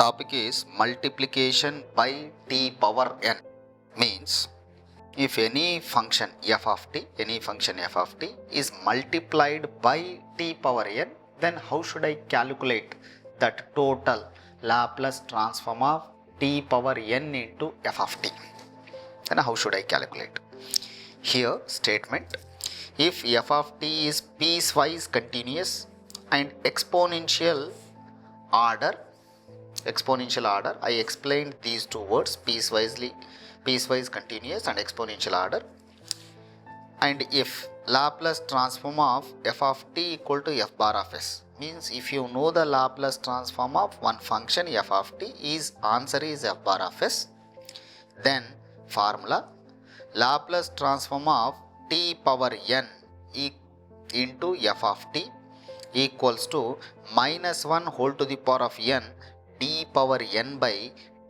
topic is multiplication by t power n. Means if any function f of t is multiplied by t power n, then how should I calculate that total Laplace transform of t power n into f of t? Then how should I calculate? Here statement, if f of t is piecewise continuous and exponential order, I explained these two words, piecewise continuous and exponential order. And if Laplace transform of f of t equal to f bar of s, means if you know the Laplace transform of one function f of t, answer is f bar of s, then formula Laplace transform of t power n into f of t equals to minus 1 whole to the power of n d power n by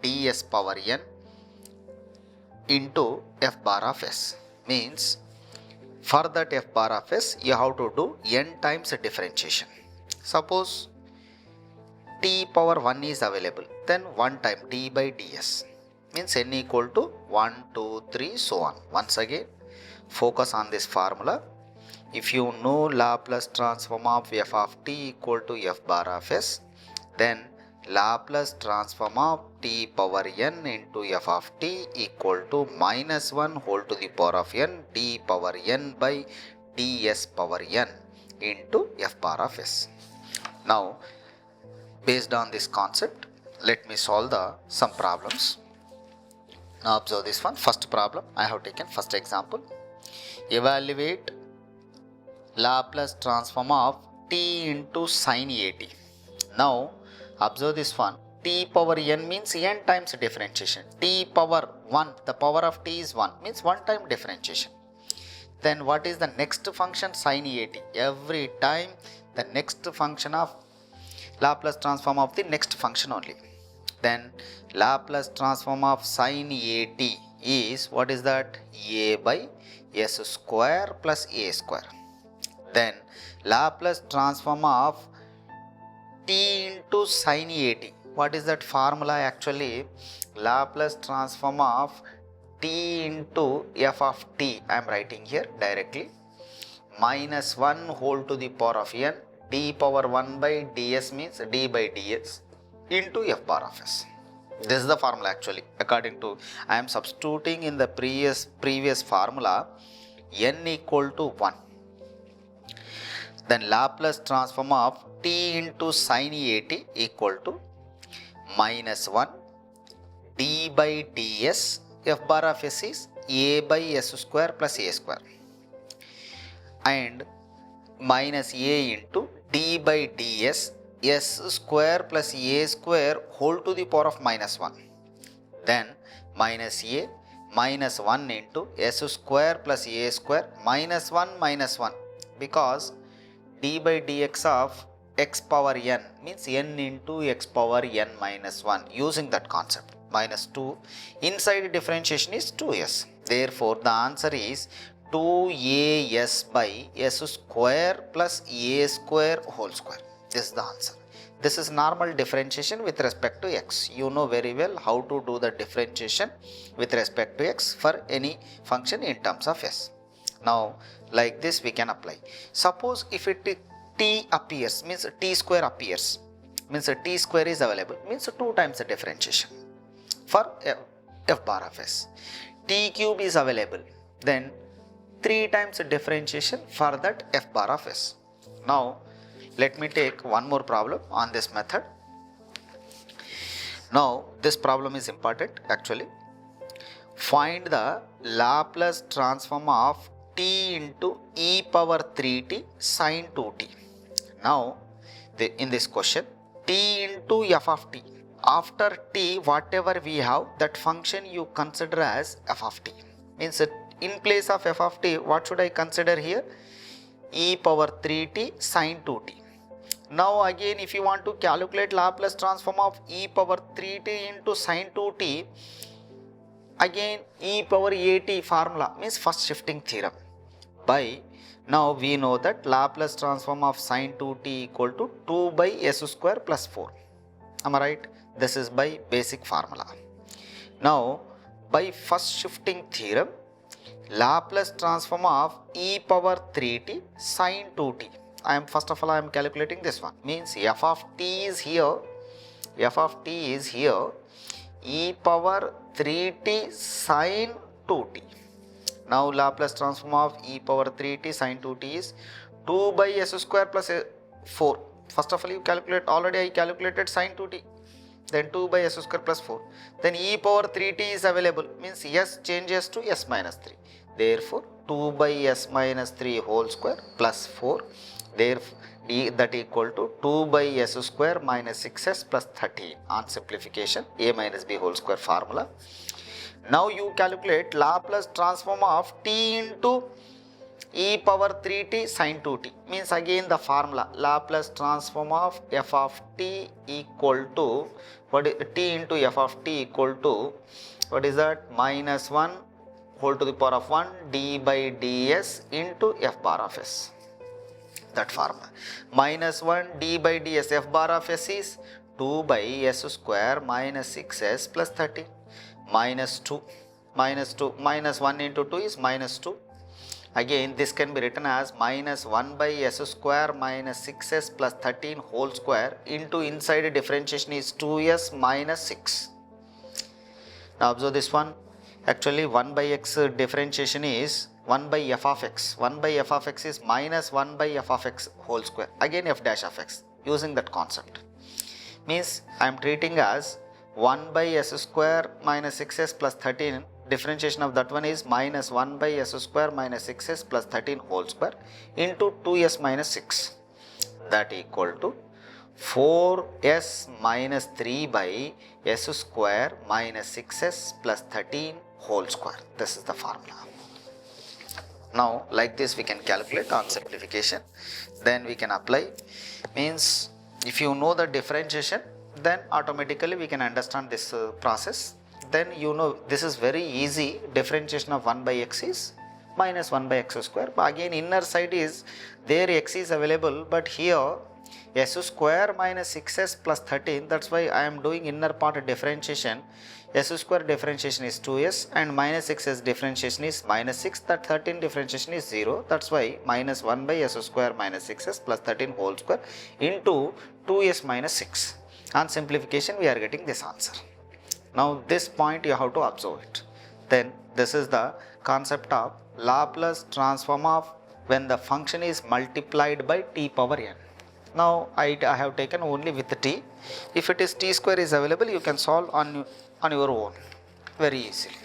ds power n into f bar of s. Means for that f bar of s, you have to do n times differentiation. Suppose t power 1 is available, then 1 time d by ds, means n equal to 1, 2, 3, so on. Once again, focus on this formula. If you know Laplace transform of f of t equal to f bar of s, then Laplace transform of t power n into f of t equal to minus 1 whole to the power of n d power n by ds power n into f bar of s. Now, based on this concept, let me solve some problems. Now observe this one. First problem, I have taken first example. Evaluate Laplace transform of t into sin at. Now observe this one. T power n means n times differentiation. T power 1, the power of t is 1, means 1 time differentiation. Then what is the next function? Sin at. Every time the next function of Laplace transform of the next function only. Then Laplace transform of sin at is, what is that? A by s square plus a square. Then Laplace transform of t into sin at. What is that formula actually? Laplace transform of t into f of t, I am writing here directly, minus 1 whole to the power of n d power 1 by ds, means d by ds into f bar of s. This is the formula actually. According to, I am substituting in the previous formula n equal to 1. Then Laplace transform of t into sin at equal to minus 1 d by ds, f bar of s is a by s square plus a square, and minus a into d by ds s square plus a square whole to the power of minus 1. Then minus a minus 1 into s square plus a square minus 1, because d by dx of x power n means n into x power n minus 1, using that concept, minus 2. Inside differentiation is 2s. Therefore the answer is 2as by s square plus a square whole square. This is the answer. This is normal differentiation with respect to x. You know very well how to do the differentiation with respect to x for any function in terms of s. Now like this we can apply. Suppose if t appears, means t square appears, means t square is available, means 2 times the differentiation for f bar of s. T cube is available, then 3 times the differentiation for that f bar of s. Now let me take one more problem on this method. Now this problem is important actually. Find the Laplace transform of t into e power 3t sin 2t. Now in this question, t into f of t. After t, whatever we have, that function you consider as f of t. Means in place of f of t, what should I consider here? E power 3t sin 2t. Now again, if you want to calculate Laplace transform of e power 3t into sin 2t, again e power at formula, means first shifting theorem. By now we know that Laplace transform of sin 2t equal to 2 by s square plus 4. Am I right? This is by basic formula. Now, by first shifting theorem, Laplace transform of e power 3t sin 2t. First of all I am calculating this one. Means f of t is here. F of t is here. E power 3t sin 2t. Now Laplace transform of e power 3t sin 2t is 2 by s square plus 4. First of all you calculate, already I calculated sin 2t. Then 2 by s square plus 4. Then e power 3t is available, means s changes to s minus 3. Therefore 2 by s minus 3 whole square plus 4. Therefore that equal to 2 by s square minus 6s plus 13. On simplification, a minus b whole square formula. Now you calculate Laplace transform of t into e power 3t sin 2t. Means again the formula Laplace transform of f of t equal to t into f of t equal to what is that, minus 1 whole to the power of 1 d by ds into f bar of s. That formula minus 1 d by ds f bar of s is 2 by s square minus 6s plus 13 minus 2 minus 1 into 2 is minus 2. Again this can be written as minus 1 by s square minus 6s plus 13 whole square into inside differentiation is 2s minus 6. Now observe this one. Actually 1 by x differentiation is 1 by f of x. 1 by f of x is minus 1 by f of x whole square. Again f dash of x, using that concept. Means I am treating as 1 by s square minus 6s plus 13. Differentiation of that one is minus 1 by s square minus 6s plus 13 whole square into 2s minus 6. That equal to 4s minus 3 by s square minus 6s plus 13 whole square. This is the formula. Now like this we can calculate on simplification. Then we can apply. Means if you know the differentiation, then automatically we can understand this process. Then you know this is very easy. Differentiation of 1 by x is minus 1 by x square. But again inner side is there, x is available, but here s square minus 6s plus 13. That's why I am doing inner part differentiation. S square differentiation is 2s and minus 6s differentiation is minus 6. That 13 differentiation is 0. That's why minus 1 by s square minus 6s plus 13 whole square into 2s minus 6. On simplification we are getting this answer. Now this point you have to observe it. Then this is the concept of Laplace transform of when the function is multiplied by t power n. Now I have taken only with the t. If it is t square is available, you can solve on your own very easily.